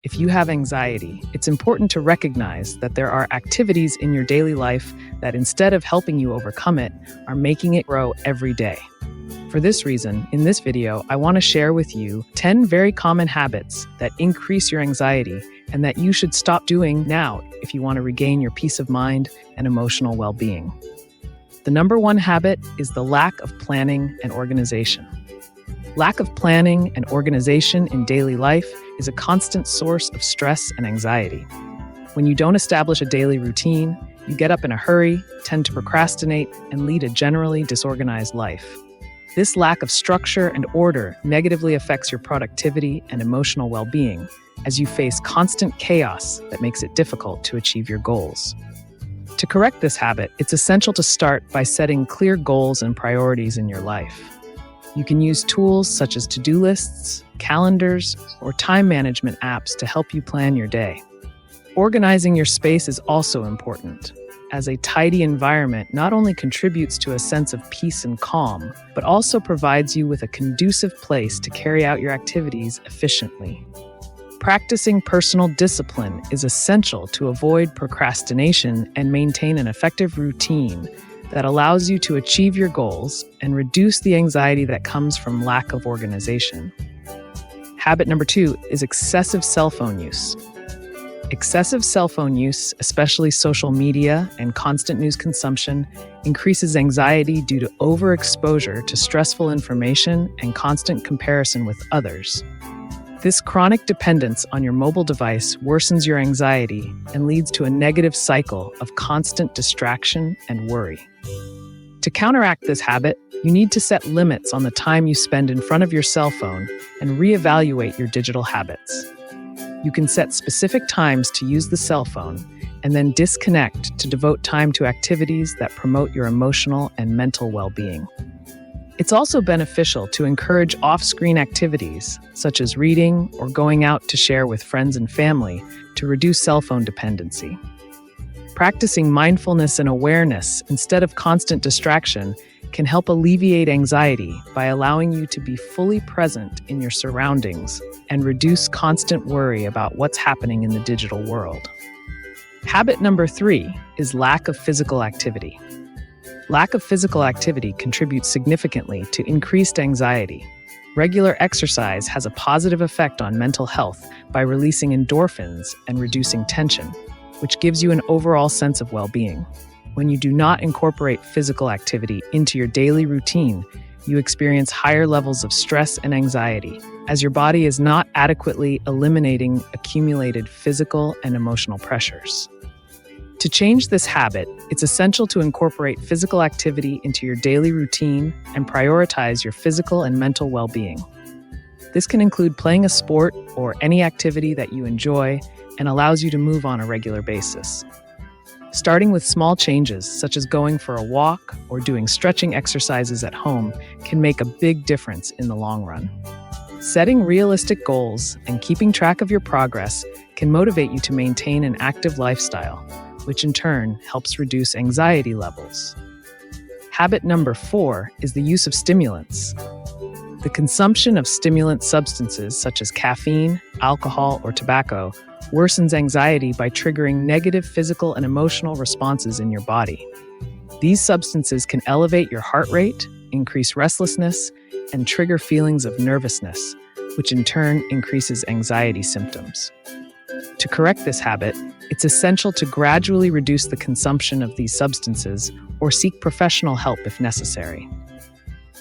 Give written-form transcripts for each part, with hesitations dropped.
If you have anxiety, it's important to recognize that there are activities in your daily life that, instead of helping you overcome it, are making it grow every day. For this reason, in this video, I want to share with you 10 very common habits that increase your anxiety and that you should stop doing now if you want to regain your peace of mind and emotional well-being. The number one habit is the lack of planning and organization. Lack of planning and organization in daily life is a constant source of stress and anxiety. When you don't establish a daily routine, you get up in a hurry, tend to procrastinate, and lead a generally disorganized life. This lack of structure and order negatively affects your productivity and emotional well-being, as you face constant chaos that makes it difficult to achieve your goals. To correct this habit, it's essential to start by setting clear goals and priorities in your life. You can use tools such as to-do lists, calendars, or time management apps to help you plan your day. Organizing your space is also important, as a tidy environment not only contributes to a sense of peace and calm, but also provides you with a conducive place to carry out your activities efficiently. Practicing personal discipline is essential to avoid procrastination and maintain an effective routine that allows you to achieve your goals and reduce the anxiety that comes from lack of organization. Habit number 2 is excessive cell phone use. Excessive cell phone use, especially social media and constant news consumption, increases anxiety due to overexposure to stressful information and constant comparison with others. This chronic dependence on your mobile device worsens your anxiety and leads to a negative cycle of constant distraction and worry. To counteract this habit, you need to set limits on the time you spend in front of your cell phone and reevaluate your digital habits. You can set specific times to use the cell phone and then disconnect to devote time to activities that promote your emotional and mental well-being. It's also beneficial to encourage off-screen activities, such as reading or going out to share with friends and family, to reduce cell phone dependency. Practicing mindfulness and awareness instead of constant distraction can help alleviate anxiety by allowing you to be fully present in your surroundings and reduce constant worry about what's happening in the digital world. Habit number 3 is lack of physical activity. Lack of physical activity contributes significantly to increased anxiety. Regular exercise has a positive effect on mental health by releasing endorphins and reducing tension, which gives you an overall sense of well-being. When you do not incorporate physical activity into your daily routine, you experience higher levels of stress and anxiety, as your body is not adequately eliminating accumulated physical and emotional pressures. To change this habit, it's essential to incorporate physical activity into your daily routine and prioritize your physical and mental well-being. This can include playing a sport or any activity that you enjoy and allows you to move on a regular basis. Starting with small changes, such as going for a walk or doing stretching exercises at home, can make a big difference in the long run. Setting realistic goals and keeping track of your progress can motivate you to maintain an active lifestyle, which in turn helps reduce anxiety levels. Habit number 4 is the use of stimulants. The consumption of stimulant substances such as caffeine, alcohol, or tobacco worsens anxiety by triggering negative physical and emotional responses in your body. These substances can elevate your heart rate, increase restlessness, and trigger feelings of nervousness, which in turn increases anxiety symptoms. To correct this habit, it's essential to gradually reduce the consumption of these substances or seek professional help if necessary.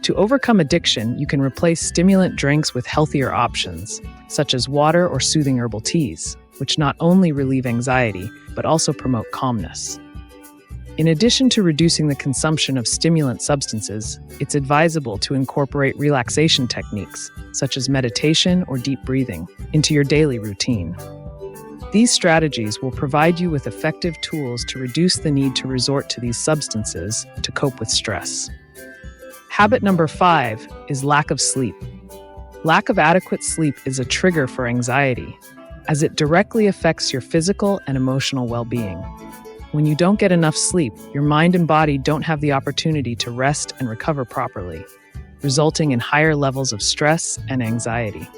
To overcome addiction, you can replace stimulant drinks with healthier options, such as water or soothing herbal teas, which not only relieve anxiety, but also promote calmness. In addition to reducing the consumption of stimulant substances, it's advisable to incorporate relaxation techniques, such as meditation or deep breathing, into your daily routine. These strategies will provide you with effective tools to reduce the need to resort to these substances to cope with stress. Habit number 5 is lack of sleep. Lack of adequate sleep is a trigger for anxiety, as it directly affects your physical and emotional well-being. When you don't get enough sleep, your mind and body don't have the opportunity to rest and recover properly, resulting in higher levels of stress and anxiety.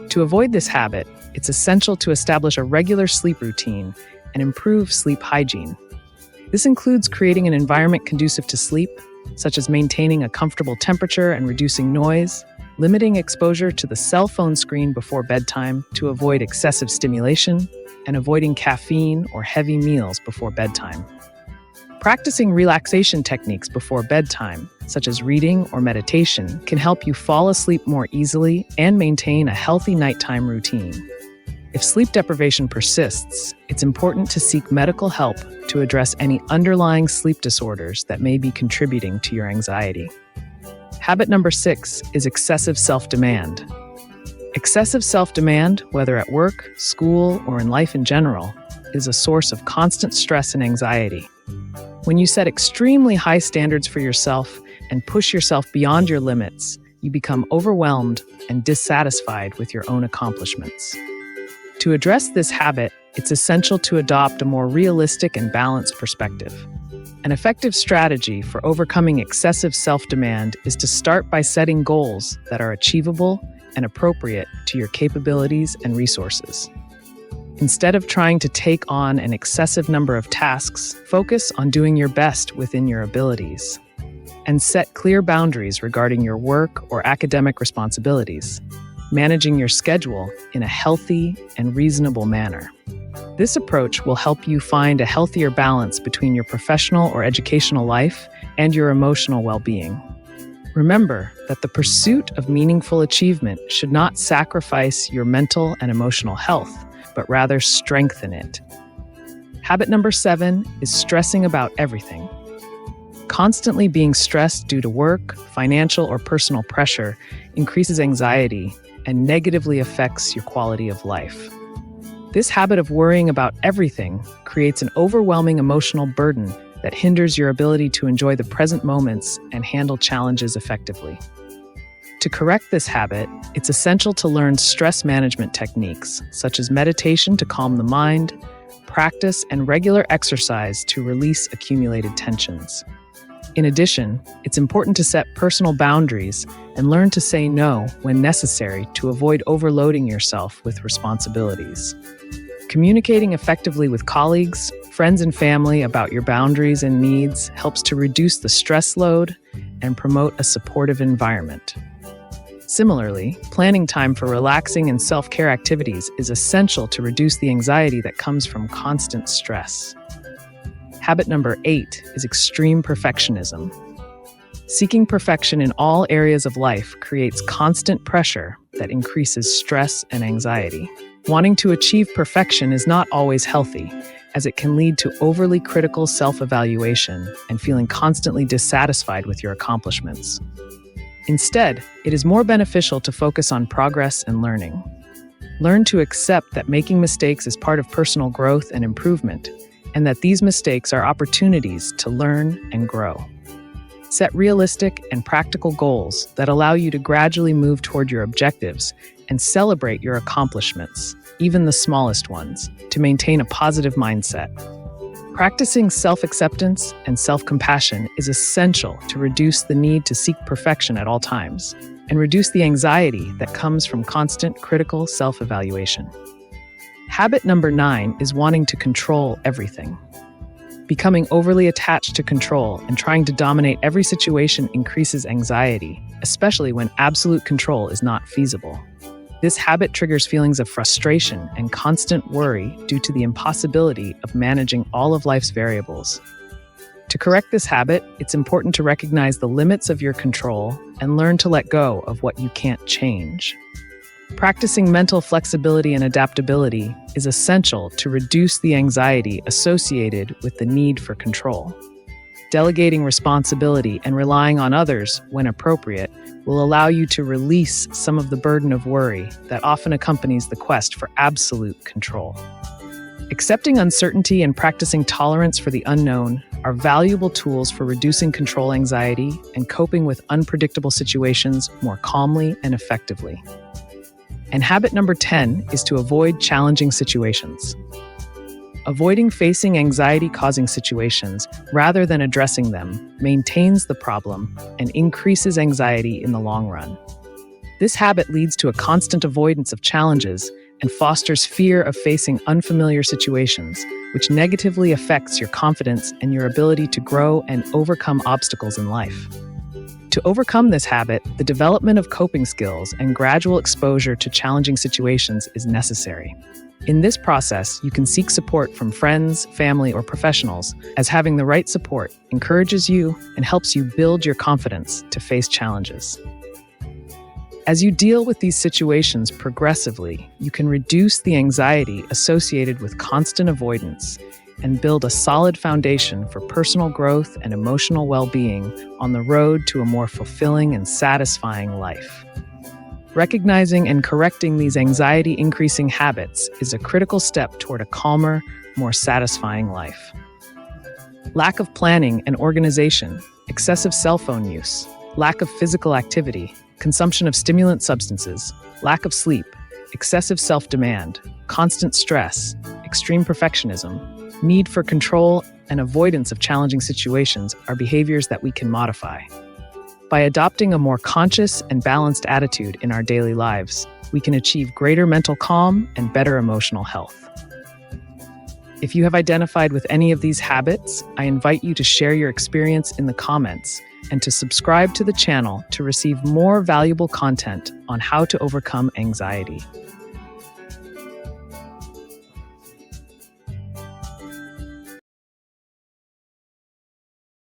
To avoid this habit, it's essential to establish a regular sleep routine and improve sleep hygiene. This includes creating an environment conducive to sleep, such as maintaining a comfortable temperature and reducing noise, limiting exposure to the cell phone screen before bedtime to avoid excessive stimulation, and avoiding caffeine or heavy meals before bedtime. Practicing relaxation techniques before bedtime, such as reading or meditation, can help you fall asleep more easily and maintain a healthy nighttime routine. If sleep deprivation persists, it's important to seek medical help to address any underlying sleep disorders that may be contributing to your anxiety. Habit number 6 is excessive self-demand. Excessive self-demand, whether at work, school, or in life in general, is a source of constant stress and anxiety. When you set extremely high standards for yourself and push yourself beyond your limits, you become overwhelmed and dissatisfied with your own accomplishments. To address this habit, it's essential to adopt a more realistic and balanced perspective. An effective strategy for overcoming excessive self-demand is to start by setting goals that are achievable and appropriate to your capabilities and resources. Instead of trying to take on an excessive number of tasks, focus on doing your best within your abilities. And set clear boundaries regarding your work or academic responsibilities, managing your schedule in a healthy and reasonable manner. This approach will help you find a healthier balance between your professional or educational life and your emotional well-being. Remember that the pursuit of meaningful achievement should not sacrifice your mental and emotional health, but rather strengthen it. Habit number 7 is stressing about everything. Constantly being stressed due to work, financial, or personal pressure increases anxiety and negatively affects your quality of life. This habit of worrying about everything creates an overwhelming emotional burden that hinders your ability to enjoy the present moments and handle challenges effectively. To correct this habit, it's essential to learn stress management techniques, such as meditation to calm the mind, practice, and regular exercise to release accumulated tensions. In addition, it's important to set personal boundaries and learn to say no when necessary to avoid overloading yourself with responsibilities. Communicating effectively with colleagues, friends, and family about your boundaries and needs helps to reduce the stress load and promote a supportive environment. Similarly, planning time for relaxing and self-care activities is essential to reduce the anxiety that comes from constant stress. Habit number 8 is extreme perfectionism. Seeking perfection in all areas of life creates constant pressure that increases stress and anxiety. Wanting to achieve perfection is not always healthy, as it can lead to overly critical self-evaluation and feeling constantly dissatisfied with your accomplishments. Instead, it is more beneficial to focus on progress and learning. Learn to accept that making mistakes is part of personal growth and improvement, and that these mistakes are opportunities to learn and grow. Set realistic and practical goals that allow you to gradually move toward your objectives and celebrate your accomplishments, even the smallest ones, to maintain a positive mindset. Practicing self-acceptance and self-compassion is essential to reduce the need to seek perfection at all times and reduce the anxiety that comes from constant critical self-evaluation. Habit number 9 is wanting to control everything. Becoming overly attached to control and trying to dominate every situation increases anxiety, especially when absolute control is not feasible. This habit triggers feelings of frustration and constant worry due to the impossibility of managing all of life's variables. To correct this habit, it's important to recognize the limits of your control and learn to let go of what you can't change. Practicing mental flexibility and adaptability is essential to reduce the anxiety associated with the need for control. Delegating responsibility and relying on others when appropriate will allow you to release some of the burden of worry that often accompanies the quest for absolute control. Accepting uncertainty and practicing tolerance for the unknown are valuable tools for reducing control anxiety and coping with unpredictable situations more calmly and effectively. And habit number 10 is to avoid challenging situations. Avoiding facing anxiety-causing situations rather than addressing them maintains the problem and increases anxiety in the long run. This habit leads to a constant avoidance of challenges and fosters fear of facing unfamiliar situations, which negatively affects your confidence and your ability to grow and overcome obstacles in life. To overcome this habit, the development of coping skills and gradual exposure to challenging situations is necessary. In this process, you can seek support from friends, family, or professionals, as having the right support encourages you and helps you build your confidence to face challenges. As you deal with these situations progressively, you can reduce the anxiety associated with constant avoidance and build a solid foundation for personal growth and emotional well-being on the road to a more fulfilling and satisfying life. Recognizing and correcting these anxiety-increasing habits is a critical step toward a calmer, more satisfying life. Lack of planning and organization, excessive cell phone use, lack of physical activity, consumption of stimulant substances, lack of sleep, excessive self-demand, constant stress, extreme perfectionism, need for control, and avoidance of challenging situations are behaviors that we can modify. By adopting a more conscious and balanced attitude in our daily lives, we can achieve greater mental calm and better emotional health. If you have identified with any of these habits, I invite you to share your experience in the comments and to subscribe to the channel to receive more valuable content on how to overcome anxiety.